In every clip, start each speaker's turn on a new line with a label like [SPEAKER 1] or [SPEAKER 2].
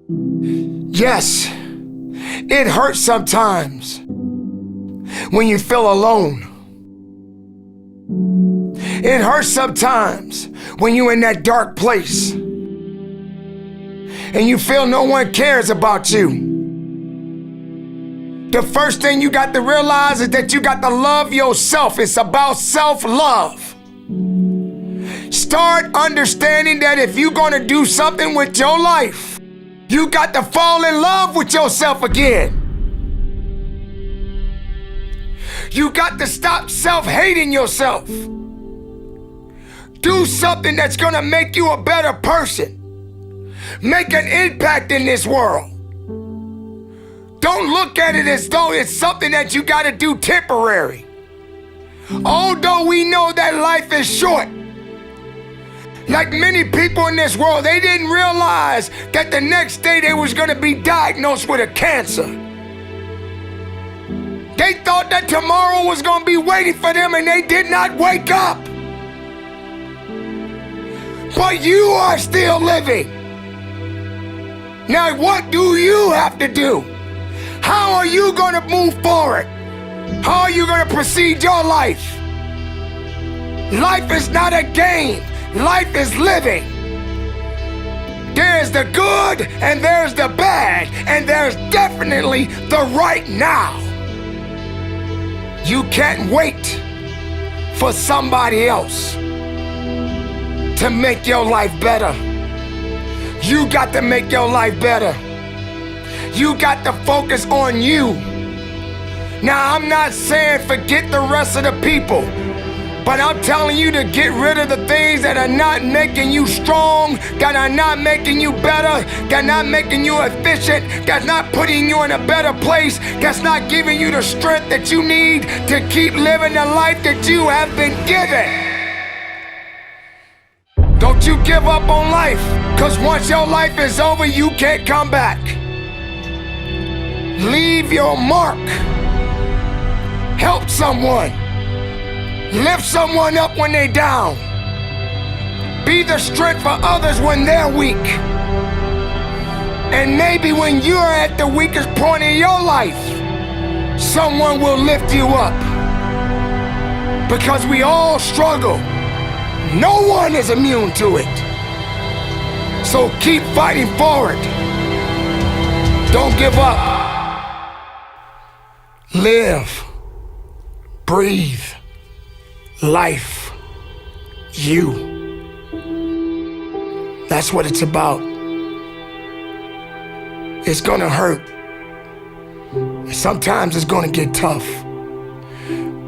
[SPEAKER 1] Yes, it hurts sometimes when you feel alone. It hurts sometimes when you're in that dark place and you feel no one cares about you. The first thing you got to realize is that you got to love yourself. It's about self-love. Start understanding that if you're going to do something with your life, you got to fall in love with yourself again. You got to stop self-hating yourself. Do something that's going to make you a better person. Make an impact in this world. Don't look at it as though it's something that you got to do temporary. Although we know that life is short, like many people in this world, they didn't realize that the next day they was going to be diagnosed with a cancer. They thought that tomorrow was going to be waiting for them, and they did not wake up. But you are still living. Now, what do you have to do? How are you going to move forward? How are you going to proceed your life? Life is not a game. Life is living. There's the good and there's the bad, and there's definitely the right now. You can't wait for somebody else to make your life better. You got to make your life better. You got to focus on you. Now, I'm not saying forget the rest of the people, but I'm telling you to get rid of the things that are not making you strong, that are not making you better, that are not making you efficient, that's not putting you in a better place, that's not giving you the strength that you need to keep living the life that you have been given. Don't you give up on life, because once your life is over, you can't come back. Leave your mark. Help someone. Lift someone up when they're down. Be the strength for others when they're weak. And maybe when you're at the weakest point in your life, someone will lift you up. Because we all struggle. No one is immune to it. So keep fighting forward. Don't give up. Live. Breathe. Life. You. That's what it's about. It's gonna hurt. Sometimes it's gonna get tough.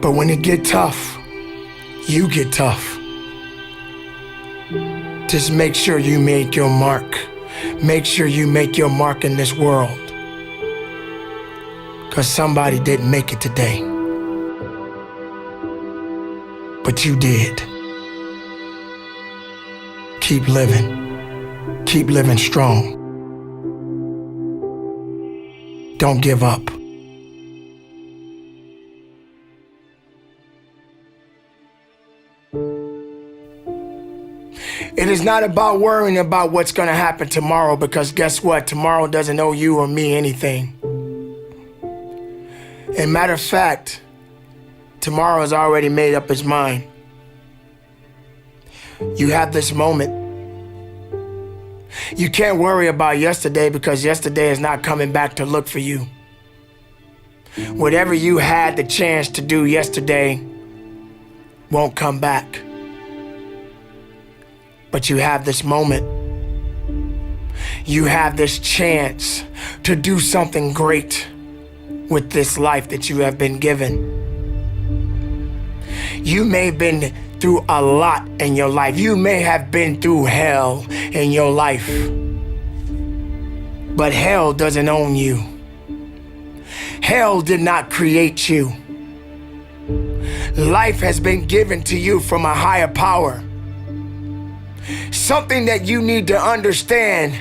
[SPEAKER 1] But when it get tough, you get tough. Just make sure you make your mark. Make sure you make your mark in this world. Because somebody didn't make it today. But you did. Keep living. Keep living strong. Don't give up. It is not about worrying about what's going to happen tomorrow, because guess what? Tomorrow doesn't owe you or me anything. And matter of fact, tomorrow has already made up its mind. You have this moment. You can't worry about yesterday, because yesterday is not coming back to look for you. Whatever you had the chance to do yesterday won't come back. But you have this moment. You have this chance to do something great with this life that you have been given. You may have been through a lot in your life. You may have been through hell in your life. But hell doesn't own you. Hell did not create you. Life has been given to you from a higher power. Something that you need to understand,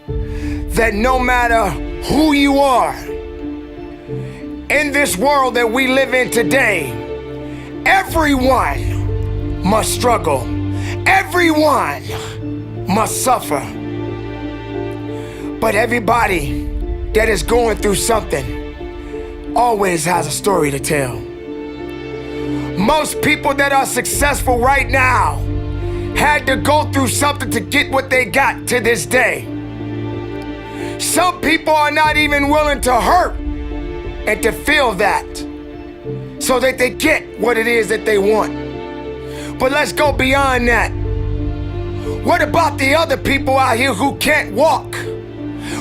[SPEAKER 1] that no matter who you are, in this world that we live in today, everyone must struggle. Everyone must suffer. But everybody that is going through something always has a story to tell. Most people that are successful right now had to go through something to get what they got to this day. Some people are not even willing to hurt and to feel that so that they get what it is that they want. But let's go beyond that. What about the other people out here who can't walk?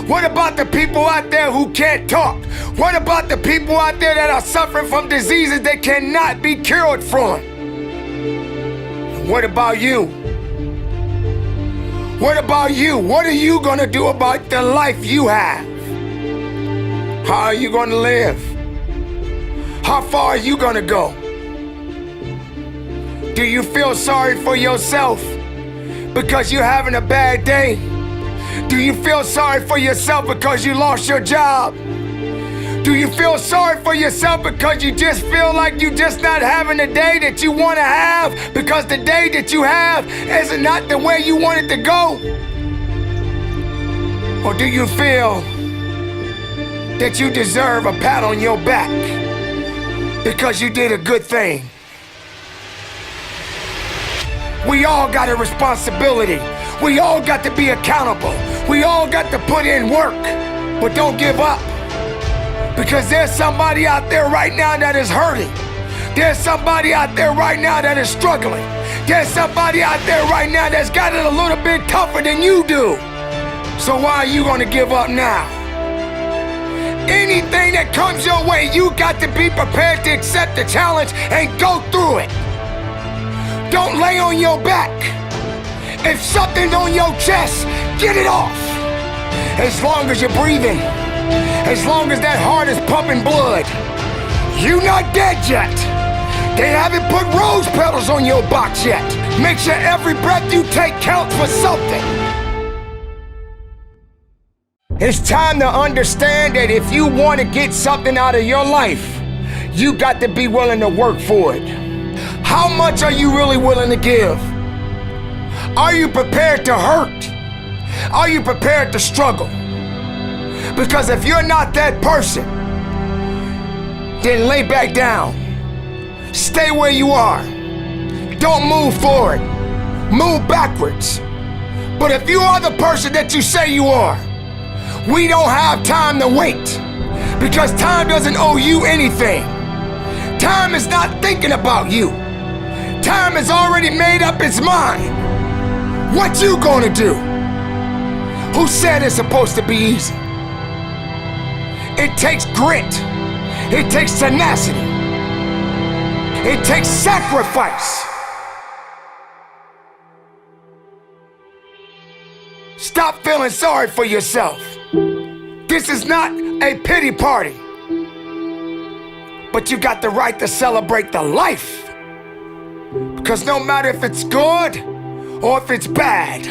[SPEAKER 1] What about the people out there who can't talk? What about the people out there that are suffering from diseases that cannot be cured from? What about you? What about you? What are you gonna do about the life you have? How are you gonna live? How far are you gonna go? Do you feel sorry for yourself because you're having a bad day? Do you feel sorry for yourself because you lost your job? Do you feel sorry for yourself because you just feel like you're just not having the day that you want to have because the day that you have is not the way you want it to go? Or do you feel that you deserve a pat on your back because you did a good thing? We all got a responsibility. We all got to be accountable. We all got to put in work, but don't give up. Because there's somebody out there right now that is hurting. There's somebody out there right now that is struggling. There's somebody out there right now that's got it a little bit tougher than you do. So why are you gonna give up now? Anything that comes your way, you got to be prepared to accept the challenge and go through it. Don't lay on your back. If something's on your chest, get it off. As long as you're breathing, as long as that heart is pumping blood, you're not dead yet. They haven't put rose petals on your box yet. Make sure every breath you take counts for something. It's time to understand that if you want to get something out of your life, you got to be willing to work for it. How much are you really willing to give? Are you prepared to hurt? Are you prepared to struggle? Because if you're not that person, then lay back down. Stay where you are. Don't move forward. Move backwards. But if you are the person that you say you are, we don't have time to wait. Because time doesn't owe you anything. Time is not thinking about you. Time has already made up its mind. What you gonna do? Who said it's supposed to be easy? It takes grit. It takes tenacity. It takes sacrifice. Stop feeling sorry for yourself. This is not a pity party. But you got the right to celebrate the life. Because no matter if it's good or if it's bad,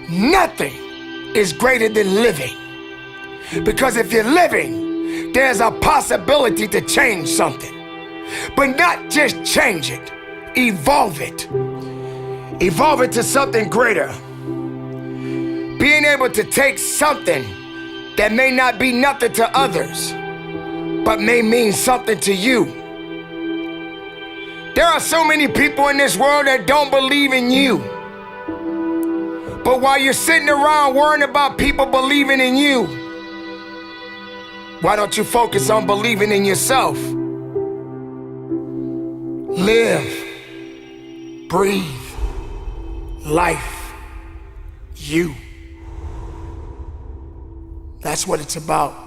[SPEAKER 1] nothing is greater than living. Because if you're living, there's a possibility to change something. But not just change it, evolve it. Evolve it to something greater. Being able to take something that may not be nothing to others, but may mean something to you. There are so many people in this world that don't believe in you. But while you're sitting around worrying about people believing in you, why don't you focus on believing in yourself? Live, breathe, life, you. That's what it's about.